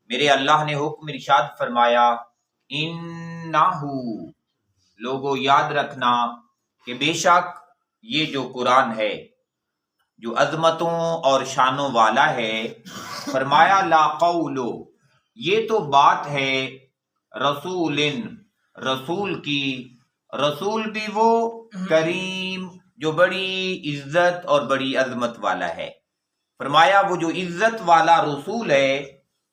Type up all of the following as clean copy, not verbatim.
میرے اللہ نے حکم ارشاد فرمایا انہو، لوگوں یاد رکھنا کہ بے شک یہ جو قرآن ہے جو عظمتوں اور شانوں والا ہے، فرمایا لا قول، یہ تو بات ہے رسول، رسول کی، رسول بھی وہ کریم جو بڑی عزت اور بڑی عظمت والا ہے۔ فرمایا وہ جو عزت والا رسول ہے،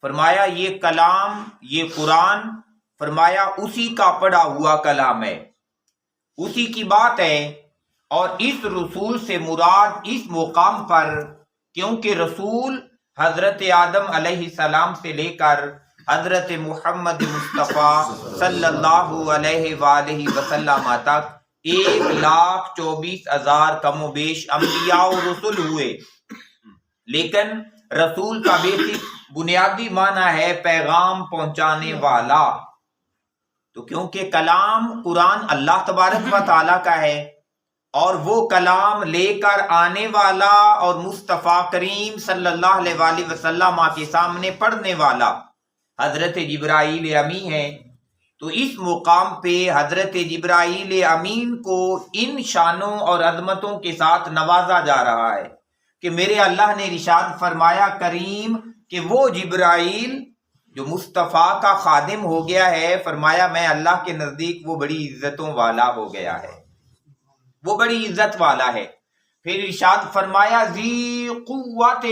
فرمایا یہ کلام، یہ قرآن، فرمایا اسی کا پڑھا ہوا کلام ہے، اسی کی بات ہے۔ اور اس رسول سے مراد اس مقام پر، کیونکہ رسول حضرت آدم علیہ السلام سے لے کر حضرت محمد مصطفیٰ صلی اللہ علیہ وآلہ وسلم تک 1,24,000 کم و بیش انبیاء و رسول ہوئے، لیکن رسول کا بیسک بنیادی معنی ہے پیغام پہنچانے والا۔ تو کیونکہ کلام قرآن اللہ تبارک و تعالیٰ کا ہے، اور وہ کلام لے کر آنے والا اور مصطفیٰ کریم صلی اللہ علیہ وآلہ وسلم کے سامنے پڑھنے والا حضرت جبرائیل امین ہے، تو اس مقام پہ حضرت جبرائیل امین کو ان شانوں اور عظمتوں کے ساتھ نوازا جا رہا ہے کہ میرے اللہ نے ارشاد فرمایا کریم کہ وہ جبرائیل جو مصطفیٰ کا خادم ہو گیا ہے، فرمایا میں اللہ کے نزدیک وہ بڑی عزتوں والا ہو گیا ہے، وہ بڑی عزت والا ہے۔ پھر ارشاد فرمایا ذی قوت،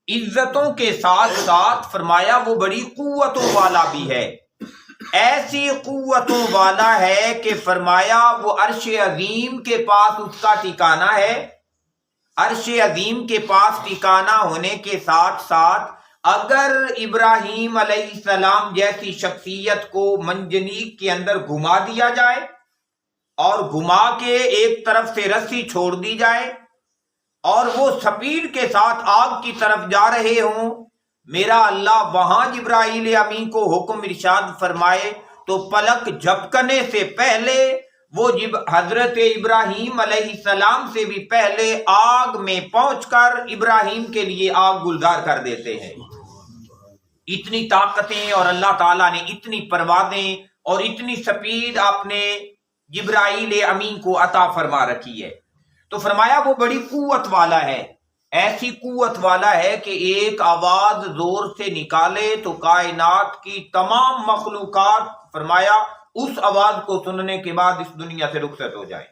عزتوں کے ساتھ ساتھ فرمایا وہ بڑی قوتوں والا بھی ہے، ایسی قوتوں والا ہے کہ فرمایا وہ عرش عظیم کے پاس اس کا ٹھکانہ ہے۔ عرش عظیم کے پاس ٹھکانہ ہونے کے ساتھ ساتھ اگر ابراہیم علیہ السلام جیسی شخصیت کو منجنیق کے اندر گھما دیا جائے اور گھما کے ایک طرف سے رسی چھوڑ دی جائے اور وہ سپیڈ کے ساتھ آگ کی طرف جا رہے ہوں، میرا اللہ وہاں جبرائیل امین کو حکم ارشاد فرمائے تو پلک جھپکنے سے پہلے وہ حضرت ابراہیم علیہ السلام سے بھی پہلے آگ میں پہنچ کر ابراہیم کے لیے آگ گلزار کر دیتے ہیں۔ اتنی طاقتیں اور اللہ تعالیٰ نے اتنی پروازیں اور اتنی سپیڈ اپنے جبرائیل امین کو عطا فرما رکھی ہے۔ تو فرمایا وہ بڑی قوت والا ہے، ایسی قوت والا ہے کہ ایک آواز زور سے نکالے تو کائنات کی تمام مخلوقات فرمایا اس آواز کو سننے کے بعد اس دنیا سے رخصت ہو جائیں،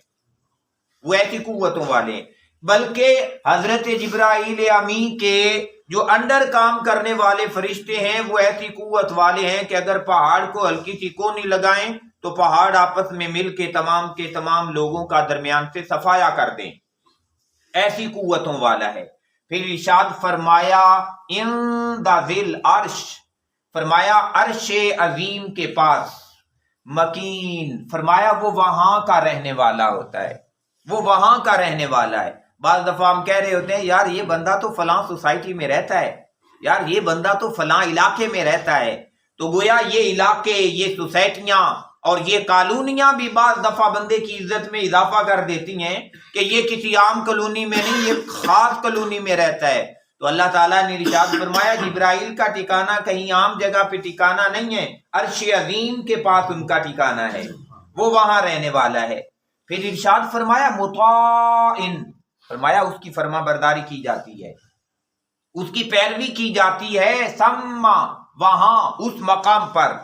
وہ ایسی قوتوں والے ہیں۔ بلکہ حضرت جبرائیل امین کے جو انڈر کام کرنے والے فرشتے ہیں وہ ایسی قوت والے ہیں کہ اگر پہاڑ کو ہلکی سی کونی لگائیں تو پہاڑ آپس میں مل کے تمام لوگوں کا درمیان سے صفایا کر دیں، ایسی قوتوں والا ہے۔ پھر ارشاد فرمایا عند ذل عرش، فرمایا عرش عظیم کے پاس، مکین، فرمایا وہ وہاں کا رہنے والا ہوتا ہے، وہ وہاں کا رہنے والا ہے۔ بعض دفعہ ہم کہہ رہے ہوتے ہیں یار یہ بندہ تو فلاں سوسائٹی میں رہتا ہے، یار یہ بندہ تو فلاں علاقے میں رہتا ہے، تو گویا یہ علاقے، یہ سوسائٹیاں اور یہ کالونیاں بھی بعض دفعہ بندے کی عزت میں اضافہ کر دیتی ہیں کہ یہ کسی عام کالونی میں نہیں، یہ خاص کالونی میں رہتا ہے۔ تو اللہ تعالیٰ نے ارشاد فرمایا جبرائیل کا ٹھکانہ کہیں عام جگہ پہ ٹھکانہ نہیں ہے، عرش عظیم کے پاس ان کا ٹھکانہ ہے، وہ وہاں رہنے والا ہے۔ پھر ارشاد فرمایا مطاع، فرمایا اس کی فرما برداری کی جاتی ہے، اس کی پیروی کی جاتی ہے، سما، وہاں اس مقام پر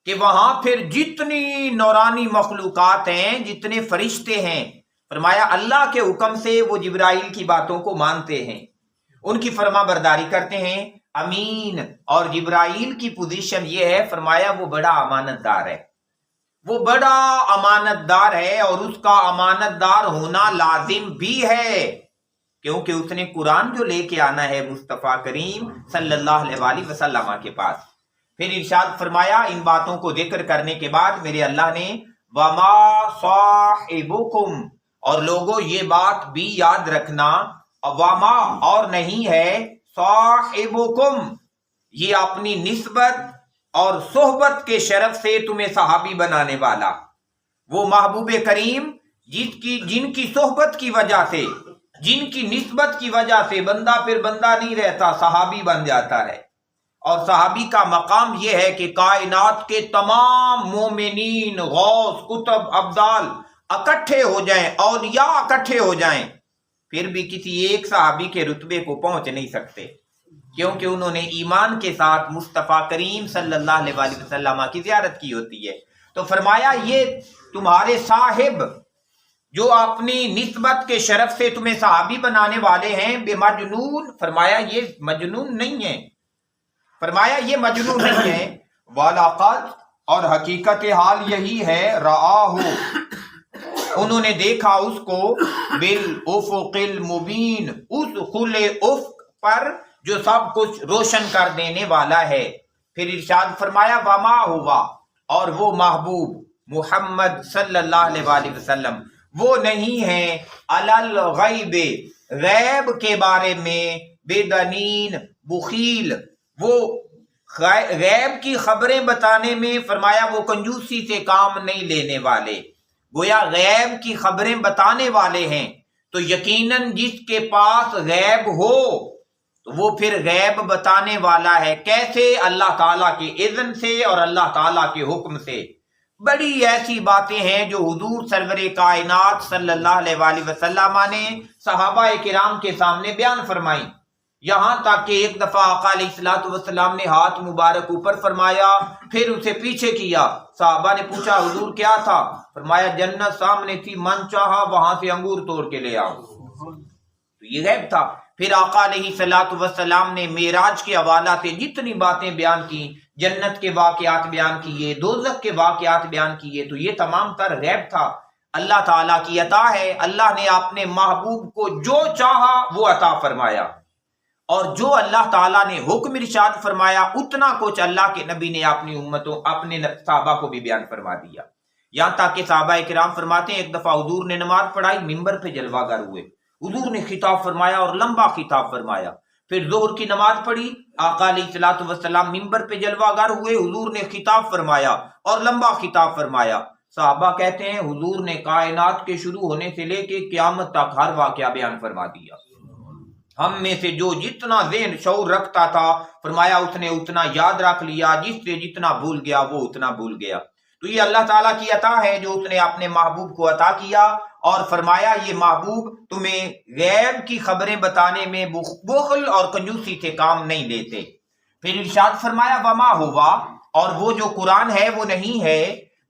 کہ وہاں پھر جتنی نورانی مخلوقات ہیں، جتنے فرشتے ہیں، فرمایا اللہ کے حکم سے وہ جبرائیل کی باتوں کو مانتے ہیں، ان کی فرما برداری کرتے ہیں۔ امین، اور جبرائیل کی پوزیشن یہ ہے، فرمایا وہ بڑا امانت دار ہے، وہ بڑا امانت دار ہے، اور اس کا امانت دار ہونا لازم بھی ہے کیونکہ اس نے قرآن جو لے کے آنا ہے مصطفیٰ کریم صلی اللہ علیہ وآلہ وسلم کے پاس۔ پھر ارشاد فرمایا ان باتوں کو ذکر کرنے کے بعد میرے اللہ نے وما صاحبکم، اور لوگوں یہ بات بھی یاد رکھنا، وما اور نہیں ہے، صاحبکم، یہ اپنی نسبت اور صحبت کے شرف سے تمہیں صحابی بنانے والا وہ محبوب کریم جن کی صحبت کی وجہ سے، جن کی نسبت کی وجہ سے بندہ پھر بندہ نہیں رہتا، صحابی بن جاتا ہے۔ اور صحابی کا مقام یہ ہے کہ کائنات کے تمام مومنین، غوث، کتب، ابدال اکٹھے ہو جائیں، اولیاء اکٹھے ہو جائیں، پھر بھی کسی ایک صحابی کے رتبے کو پہنچ نہیں سکتے، کیونکہ انہوں نے ایمان کے ساتھ مصطفیٰ کریم صلی اللہ علیہ وآلہ وسلم کی زیارت کی ہوتی ہے۔ تو فرمایا یہ تمہارے صاحب جو اپنی نسبت کے شرف سے تمہیں صحابی بنانے والے ہیں بے مجنون، فرمایا یہ مجنون نہیں ہے، فرمایا یہ مجنون نہیں ہے، وَلَقَدْ، اور حقیقت حال یہی ہے، رَآهُ، انہوں نے دیکھا اس کو، بِالْأُفُقِ الْمُبِينِ، اس کھلے افق پر جو سب کچھ روشن کر دینے والا ہے۔ پھر ارشاد فرمایا وَمَا هُوَ، اور وہ محبوب محمد صلی اللہ علیہ وآلہ وسلم وہ نہیں ہیں علی الغیب، غیب کے بارے میں، بدنین، بخیل، وہ غیب کی خبریں بتانے میں، فرمایا وہ کنجوسی سے کام نہیں لینے والے، گویا غیب کی خبریں بتانے والے ہیں، تو یقیناً جس کے پاس غیب ہو تو وہ پھر غیب بتانے والا ہے۔ کیسے؟ اللہ تعالیٰ کے اذن سے اور اللہ تعالیٰ کے حکم سے۔ بڑی ایسی باتیں ہیں جو حضور سرور کائنات صلی اللہ علیہ وآلہ وسلم نے صحابہ کرام کے سامنے بیان فرمائی، یہاں تک کہ ایک دفعہ آقا علیہ الصلوۃ والسلام نے ہاتھ مبارک اوپر فرمایا، پھر اسے پیچھے کیا، صحابہ نے پوچھا حضور کیا تھا؟ فرمایا جنت سامنے تھی، من چاہا وہاں سے انگور توڑ کے لے آؤ، تو یہ غیب تھا۔ پھر آقا علیہ الصلوۃ والسلام نے معراج کے حوالہ سے جتنی باتیں بیان کی، جنت کے واقعات بیان کیے، دوزخ کے واقعات بیان کیے، تو یہ تمام تر غیب تھا، اللہ تعالیٰ کی عطا ہے۔ اللہ نے اپنے محبوب کو جو چاہا وہ عطا فرمایا، اور جو اللہ تعالیٰ نے حکم ارشاد فرمایا اتنا کچھ اللہ کے نبی نے اپنی امتوں، اپنے صحابہ کو بھی بیان فرما دیا، یہاں تک کہ صحابہ کرام فرماتے ہیں ایک دفعہ حضور نے نماز پڑھائی، ممبر پہ جلوہ گر ہوئے، حضور نے خطاب فرمایا اور لمبا خطاب فرمایا، پھر ظہر کی نماز پڑھی، آقا علیہ الصلوۃ والسلام ممبر پہ جلوہ گر ہوئے، حضور نے خطاب فرمایا اور لمبا خطاب فرمایا۔ صحابہ کہتے ہیں حضور نے کائنات کے شروع ہونے سے لے کے قیامت تک ہر واقعہ بیان فرما دیا، ہم میں سے جو جتنا ذہن شعور رکھتا تھا فرمایا اس نے اتنا یاد رکھ لیا، جس سے جتنا بھول گیا وہ اتنا بھول گیا۔ تو یہ اللہ تعالیٰ کی عطا ہے جو اس نے اپنے محبوب کو عطا کیا، اور فرمایا یہ محبوب تمہیں غیب کی خبریں بتانے میں بخل اور کنجوسی سے کام نہیں لیتے۔ پھر ارشاد فرمایا وما ہوا، اور وہ جو قرآن ہے وہ نہیں ہے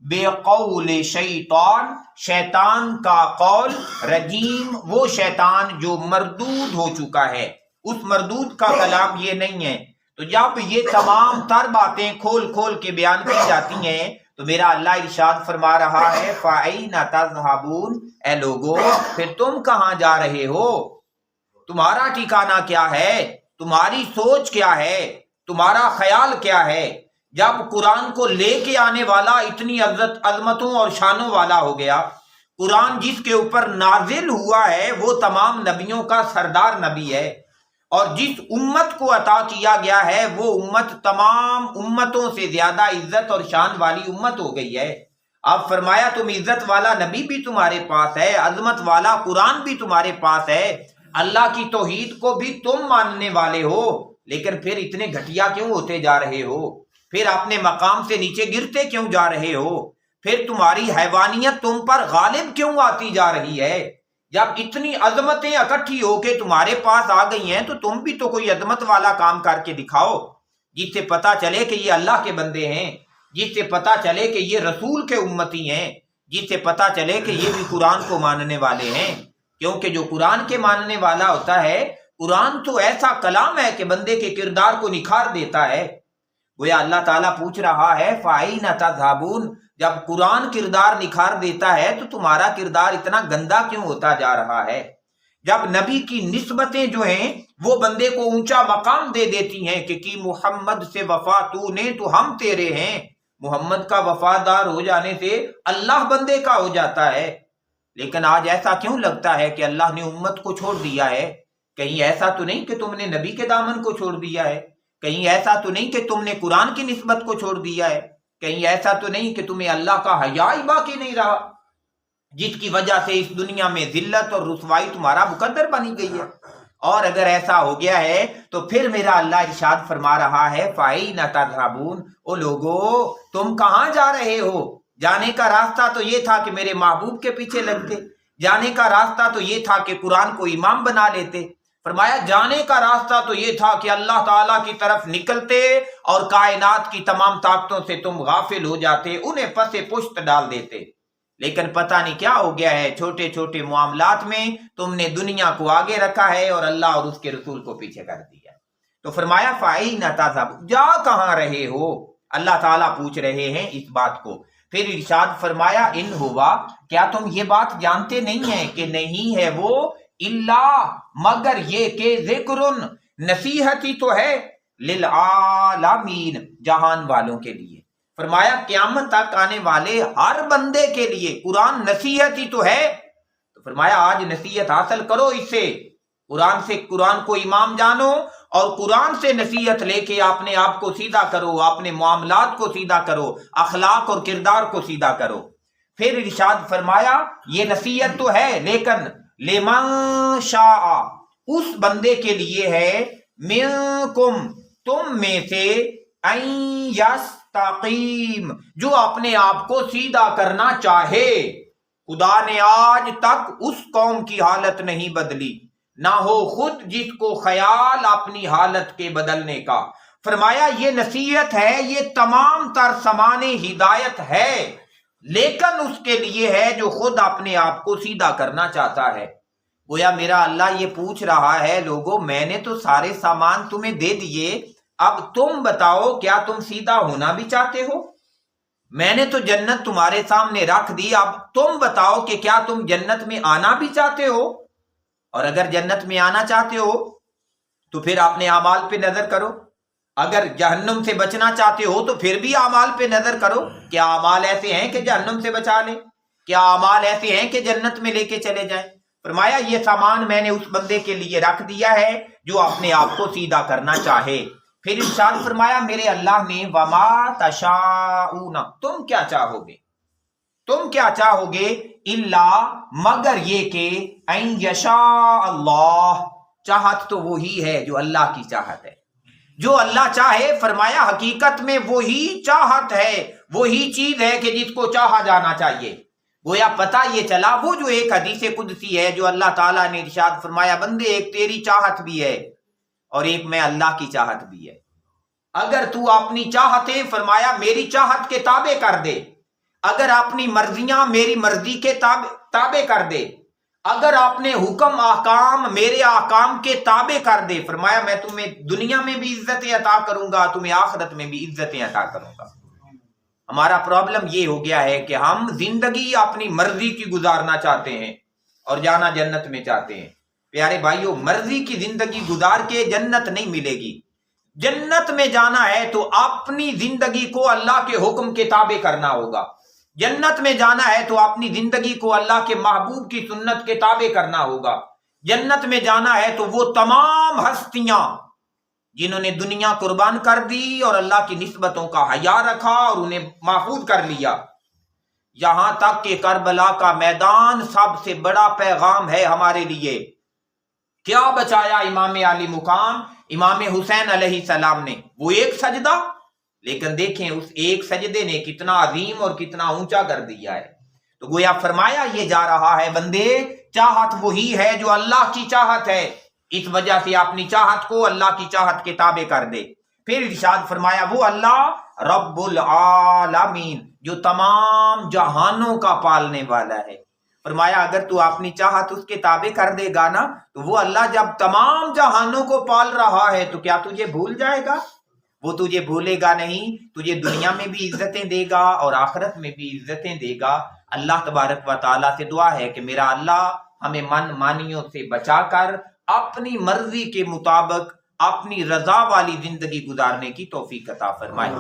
بے قول شیطان، شیطان کا قول، رجیم، وہ شیطان جو مردود ہو چکا ہے، اس مردود کا کلام یہ نہیں ہے۔ تو جب یہ تمام تر باتیں کھول کھول کے بیان کی جاتی ہیں تو میرا اللہ ارشاد فرما رہا ہے فَأَيْنَ تَذْهَبُونَ، اے لوگو پھر تم کہاں جا رہے ہو، تمہارا ٹھکانہ کیا ہے، تمہاری سوچ کیا ہے، تمہارا خیال کیا ہے؟ جب قرآن کو لے کے آنے والا اتنی عظمتوں اور شانوں والا ہو گیا، قرآن جس کے اوپر نازل ہوا ہے وہ تمام نبیوں کا سردار نبی ہے، اور جس امت کو عطا کیا گیا ہے وہ امت تمام امتوں سے زیادہ عزت اور شان والی امت ہو گئی ہے۔ اب فرمایا تم عزت والا نبی بھی تمہارے پاس ہے، عظمت والا قرآن بھی تمہارے پاس ہے، اللہ کی توحید کو بھی تم ماننے والے ہو، لیکن پھر اتنے گھٹیا کیوں ہوتے جا رہے ہو، پھر اپنے مقام سے نیچے گرتے کیوں جا رہے ہو، پھر تمہاری حیوانیت تم پر غالب کیوں آتی جا رہی ہے؟ جب اتنی عظمتیں اکٹھی ہو کے تمہارے پاس آ گئی ہیں تو تم بھی تو کوئی عظمت والا کام کر کے دکھاؤ، جس سے پتا چلے کہ یہ اللہ کے بندے ہیں، جس سے پتا چلے کہ یہ رسول کے امتی ہیں، جس سے پتا چلے کہ یہ بھی قرآن کو ماننے والے ہیں، کیونکہ جو قرآن کے ماننے والا ہوتا ہے، قرآن تو ایسا کلام ہے کہ بندے کے کردار کو نکھار دیتا ہے۔ گویا اللہ تعالیٰ پوچھ رہا ہے فَأَيْنَ تَذْهَبُونَ، جب قرآن کردار نکھار دیتا ہے تو تمہارا کردار اتنا گندا کیوں ہوتا جا رہا ہے؟ جب نبی کی نسبتیں جو ہیں وہ بندے کو اونچا مقام دے دیتی ہیں کہ کی محمد سے وفا تو نے تو ہم تیرے ہیں، محمد کا وفادار ہو جانے سے اللہ بندے کا ہو جاتا ہے، لیکن آج ایسا کیوں لگتا ہے کہ اللہ نے امت کو چھوڑ دیا ہے؟ کہیں ایسا تو نہیں کہ تم نے نبی کے دامن کو چھوڑ دیا ہے، کہیں ایسا تو نہیں کہ تم نے قرآن کی نسبت کو چھوڑ دیا ہے، کہیں ایسا تو نہیں کہ تمہیں اللہ کا حیا ہی باقی نہیں رہا، جس کی وجہ سے اس دنیا میں ذلت اور رسوائی تمہارا مقدر بنی گئی ہے؟ اور اگر ایسا ہو گیا ہے تو پھر میرا اللہ ارشاد فرما رہا ہے فَأَيْنَ تَذْهَبُونَ، او لوگو تم کہاں جا رہے ہو؟ جانے کا راستہ تو یہ تھا کہ میرے محبوب کے پیچھے لگتے، جانے کا راستہ تو یہ تھا کہ قرآن کو امام بنا لیتے۔ فرمایا جانے کا راستہ تو یہ تھا کہ اللہ تعالیٰ کی طرف نکلتے اور کائنات کی تمام طاقتوں سے تم غافل ہو جاتے، انہیں پس پشت ڈال دیتے۔ لیکن پتہ نہیں کیا ہو گیا ہے، چھوٹے چھوٹے معاملات میں تم نے دنیا کو آگے رکھا ہے اور اللہ اور اس کے رسول کو پیچھے کر دیا۔ تو فرمایا فَأَيْنَ تَذْهَبُونَ، جا کہاں رہے ہو؟ اللہ تعالیٰ پوچھ رہے ہیں اس بات کو۔ پھر ارشاد فرمایا ان ہوا، کیا تم یہ بات جانتے نہیں ہیں کہ نہیں ہے وہ اللہ مگر یہ کہ ذکرن، نصیحت ہی تو ہے، للعالمین، جہان والوں کے لیے۔ فرمایا قیامت تک آنے والے ہر بندے کے لیے قرآن نصیحت ہی تو ہے۔ تو فرمایا آج نصیحت حاصل کرو اس سے، قرآن کو امام جانو اور قرآن سے نصیحت لے کے اپنے آپ کو سیدھا کرو، اپنے معاملات کو سیدھا کرو، اخلاق اور کردار کو سیدھا کرو۔ پھر ارشاد فرمایا یہ نصیحت تو ہے لیکن لمن شاء، اس بندے کے لیے ہے، منکم، تم میں سے، ان یستقیم، جو اپنے آپ کو سیدھا کرنا چاہے۔ خدا نے آج تک اس قوم کی حالت نہیں بدلی، نہ ہو خود جس کو خیال اپنی حالت کے بدلنے کا۔ فرمایا یہ نصیحت ہے، یہ تمام تر سامان ہدایت ہے، لیکن اس کے لیے ہے جو خود اپنے آپ کو سیدھا کرنا چاہتا ہے۔ گویا میرا اللہ یہ پوچھ رہا ہے لوگو میں نے تو سارے سامان تمہیں دے دیے، اب تم بتاؤ کیا تم سیدھا ہونا بھی چاہتے ہو؟ میں نے تو جنت تمہارے سامنے رکھ دی، اب تم بتاؤ کہ کیا تم جنت میں آنا بھی چاہتے ہو؟ اور اگر جنت میں آنا چاہتے ہو تو پھر اپنے اعمال پہ نظر کرو، اگر جہنم سے بچنا چاہتے ہو تو پھر بھی اعمال پہ نظر کرو، کیا اعمال ایسے ہیں کہ جہنم سے بچا لیں؟ کیا اعمال ایسے ہیں کہ جنت میں لے کے چلے جائیں؟ فرمایا یہ سامان میں نے اس بندے کے لیے رکھ دیا ہے جو اپنے آپ کو سیدھا کرنا چاہے۔ پھر ارشاد فرمایا میرے اللہ نے وما تشاءون، تم کیا چاہو گے؟ تم کیا چاہو گے؟ اللہ، مگر یہ کہ ان یشاء اللہ، چاہت تو وہی ہے جو اللہ کی چاہت ہے، جو اللہ چاہے۔ فرمایا حقیقت میں وہی چاہت ہے، وہی چیز ہے کہ جس کو چاہا جانا چاہیے۔ گویا پتہ یہ چلا وہ جو ایک حدیث قدسی ہے جو اللہ تعالیٰ نے ارشاد فرمایا بندے ایک تیری چاہت بھی ہے اور ایک میں اللہ کی چاہت بھی ہے، اگر تو اپنی چاہتیں فرمایا میری چاہت کے تابع کر دے، اگر اپنی مرضیاں میری مرضی کے تابع کر دے، اگر اپنے حکم احکام میرے احکام کے تابع کر دے، فرمایا میں تمہیں دنیا میں بھی عزتیں عطا کروں گا، تمہیں آخرت میں بھی عزتیں عطا کروں گا۔ ہمارا پرابلم یہ ہو گیا ہے کہ ہم زندگی اپنی مرضی کی گزارنا چاہتے ہیں اور جانا جنت میں چاہتے ہیں۔ پیارے بھائیو، مرضی کی زندگی گزار کے جنت نہیں ملے گی۔ جنت میں جانا ہے تو اپنی زندگی کو اللہ کے حکم کے تابع کرنا ہوگا، جنت میں جانا ہے تو اپنی زندگی کو اللہ کے محبوب کی سنت کے تابع کرنا ہوگا، جنت میں جانا ہے تو وہ تمام ہستیاں جنہوں نے دنیا قربان کر دی اور اللہ کی نسبتوں کا حیا رکھا اور انہیں محفوظ کر لیا، یہاں تک کہ کربلا کا میدان سب سے بڑا پیغام ہے ہمارے لیے۔ کیا بچایا امام علی مقام امام حسین علیہ السلام نے؟ وہ ایک سجدہ، لیکن دیکھیں اس ایک سجدے نے کتنا عظیم اور کتنا اونچا کر دیا ہے۔ تو گویا فرمایا یہ جا رہا ہے بندے چاہت وہی ہے جو اللہ کی چاہت ہے، اس وجہ سے اپنی چاہت کو اللہ کی چاہت کے تابع کر دے۔ پھر ارشاد فرمایا وہ اللہ رب العالمین جو تمام جہانوں کا پالنے والا ہے۔ فرمایا اگر تو اپنی چاہت اس کے تابع کر دے گا نا تو وہ اللہ جب تمام جہانوں کو پال رہا ہے تو کیا تجھے بھول جائے گا؟ وہ تجھے بھولے گا نہیں، تجھے دنیا میں بھی عزتیں دے گا اور آخرت میں بھی عزتیں دے گا۔ اللہ تبارک و تعالیٰ سے دعا ہے کہ میرا اللہ ہمیں من مانیوں سے بچا کر اپنی مرضی کے مطابق اپنی رضا والی زندگی گزارنے کی توفیق عطا فرمائے۔